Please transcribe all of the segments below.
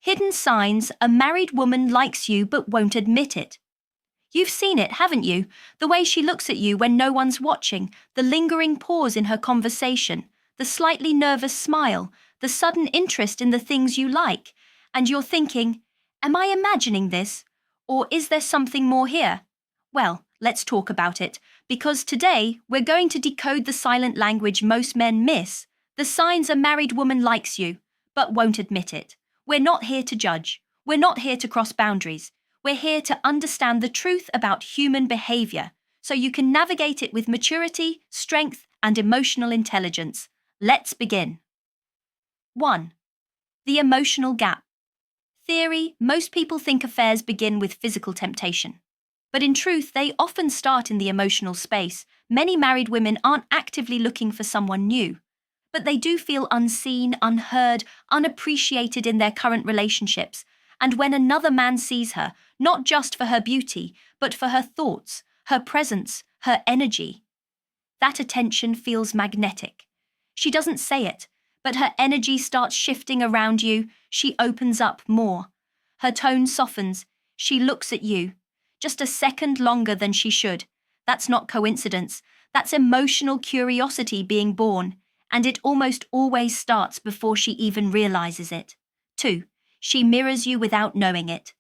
Hidden signs: a married woman likes you but won't admit it. You've seen it, haven't you? The way she looks at you when no one's watching, the lingering pause in her conversation, the slightly nervous smile, the sudden interest in the things you like. And you're thinking, am I imagining this? Or is there something more here? Well, let's talk about it, because today we're going to decode the silent language most men miss, the signs a married woman likes you, but won't admit it. We're not here to judge. We're not here to cross boundaries. We're here to understand the truth about human behavior, so you can navigate it with maturity, strength, and emotional intelligence. Let's begin. 1. The emotional gap. Theory: most people think affairs begin with physical temptation. But in truth, they often start in the emotional space. Many married women aren't actively looking for someone new, but they do feel unseen, unheard, unappreciated in their current relationships. And when another man sees her, not just for her beauty, but for her thoughts, her presence, her energy, that attention feels magnetic. She doesn't say it, but her energy starts shifting around you. She opens up more. Her tone softens. She looks at you just a second longer than she should. That's not coincidence. That's emotional curiosity being born, and it almost always starts before she even realizes it. 2. She mirrors you without knowing it.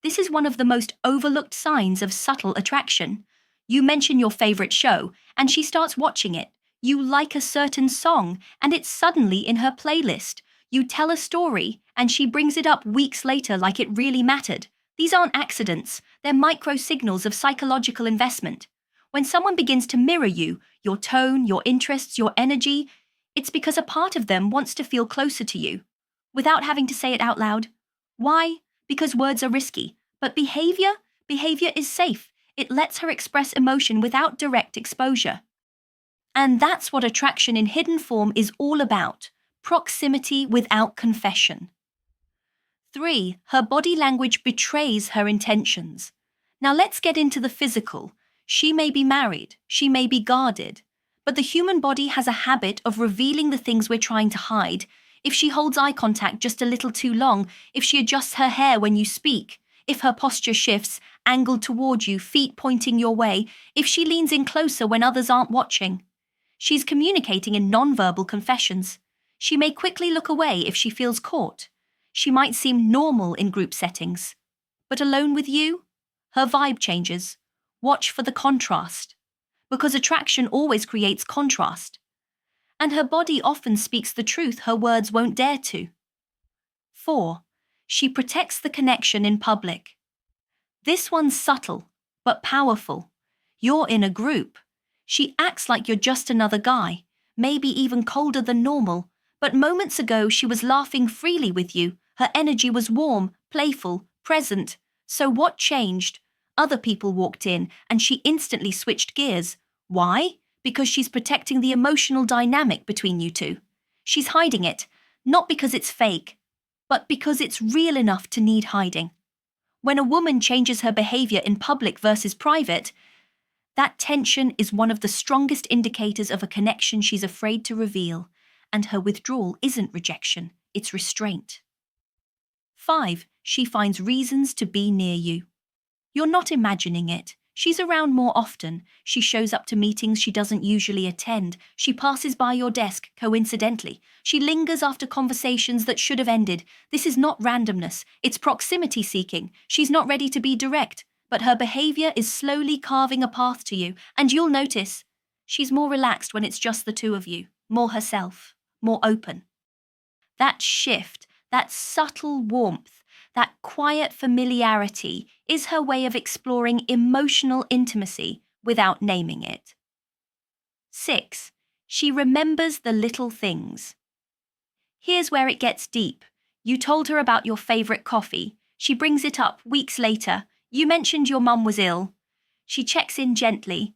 This is one of the most overlooked signs of subtle attraction. You mention your favorite show, and she starts watching it. You like a certain song, and it's suddenly in her playlist. You tell a story, and she brings it up weeks later like it really mattered. These aren't accidents. They're micro-signals of psychological investment. When someone begins to mirror you, your tone, your interests, your energy, it's because a part of them wants to feel closer to you, without having to say it out loud. Why? Because words are risky. But behavior is safe. It lets her express emotion without direct exposure. And that's what attraction in hidden form is all about: proximity without confession. 3. Her body language betrays her intentions. Now let's get into the physical. She may be married, she may be guarded, but the human body has a habit of revealing the things we're trying to hide. If she holds eye contact just a little too long, if she adjusts her hair when you speak, if her posture shifts, angled toward you, feet pointing your way, if she leans in closer when others aren't watching. She's communicating in nonverbal confessions. She may quickly look away if she feels caught. She might seem normal in group settings, but alone with you, her vibe changes. Watch for the contrast, because attraction always creates contrast. And her body often speaks the truth her words won't dare to. 4. She protects the connection in public. This one's subtle, but powerful. You're in a group. She acts like you're just another guy, maybe even colder than normal, but moments ago she was laughing freely with you. Her energy was warm, playful, present. So what changed? Other people walked in, and she instantly switched gears. Why? Because she's protecting the emotional dynamic between you two. She's hiding it, not because it's fake, but because it's real enough to need hiding. When a woman changes her behavior in public versus private, that tension is one of the strongest indicators of a connection she's afraid to reveal, and her withdrawal isn't rejection, it's restraint. 5. She finds reasons to be near you. You're not imagining it. She's around more often. She shows up to meetings she doesn't usually attend. She passes by your desk, coincidentally. She lingers after conversations that should have ended. This is not randomness. It's proximity seeking. She's not ready to be direct, but her behavior is slowly carving a path to you, and you'll notice she's more relaxed when it's just the two of you, more herself, more open. That shift, that subtle warmth, that quiet familiarity is her way of exploring emotional intimacy without naming it. 6. She remembers the little things. Here's where it gets deep. You told her about your favorite coffee. She brings it up weeks later. You mentioned your mum was ill. She checks in gently.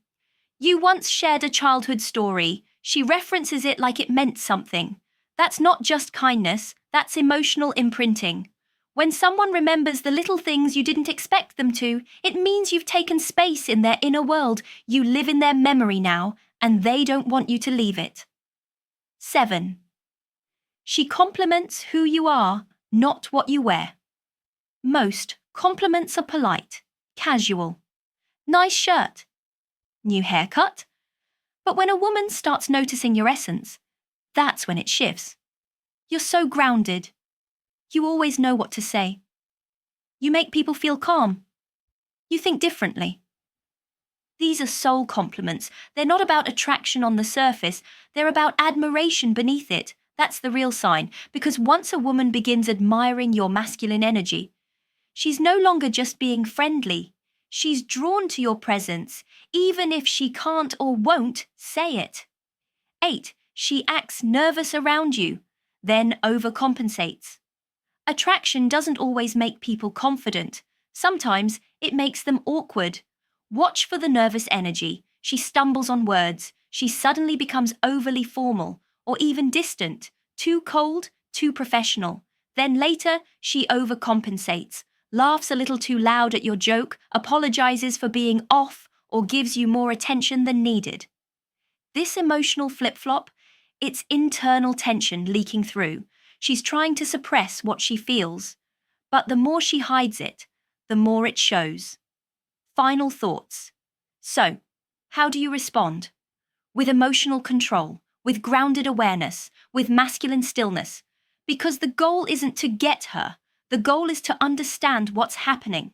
You once shared a childhood story. She references it like it meant something. That's not just kindness, that's emotional imprinting. When someone remembers the little things you didn't expect them to, it means you've taken space in their inner world. You live in their memory now, and they don't want you to leave it. 7. She compliments who you are, not what you wear. Most compliments are polite, casual. Nice shirt. New haircut. But when a woman starts noticing your essence, that's when it shifts. You're so grounded. You always know what to say. You make people feel calm. You think differently. These are soul compliments. They're not about attraction on the surface. They're about admiration beneath it. That's the real sign, because once a woman begins admiring your masculine energy, she's no longer just being friendly. She's drawn to your presence, even if she can't or won't say it. 8. She acts nervous around you, then overcompensates. Attraction doesn't always make people confident. Sometimes it makes them awkward. Watch for the nervous energy. She stumbles on words. She suddenly becomes overly formal or even distant, too cold, too professional. Then later, she overcompensates, laughs a little too loud at your joke, apologizes for being off, or gives you more attention than needed. This emotional flip-flop, it's internal tension leaking through. She's trying to suppress what she feels, but the more she hides it, the more it shows. Final thoughts. So, how do you respond? With emotional control, with grounded awareness, with masculine stillness. Because the goal isn't to get her, the goal is to understand what's happening.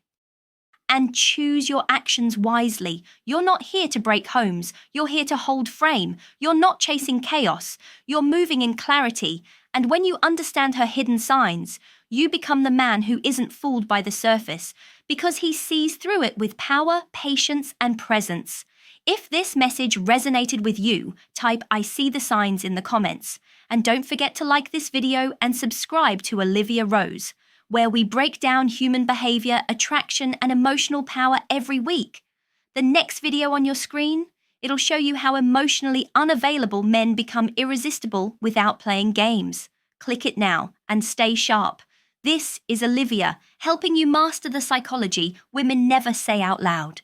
And choose your actions wisely. You're not here to break homes. You're here to hold frame. You're not chasing chaos. You're moving in clarity. And when you understand her hidden signs, you become the man who isn't fooled by the surface, because he sees through it with power, patience, and presence. If this message resonated with you, type "I see the signs" in the comments. And don't forget to like this video and subscribe to Olivia Rose, where we break down human behavior, attraction, and emotional power every week. The next video on your screen, it'll show you how emotionally unavailable men become irresistible without playing games. Click it now and stay sharp. This is Olivia, helping you master the psychology women never say out loud.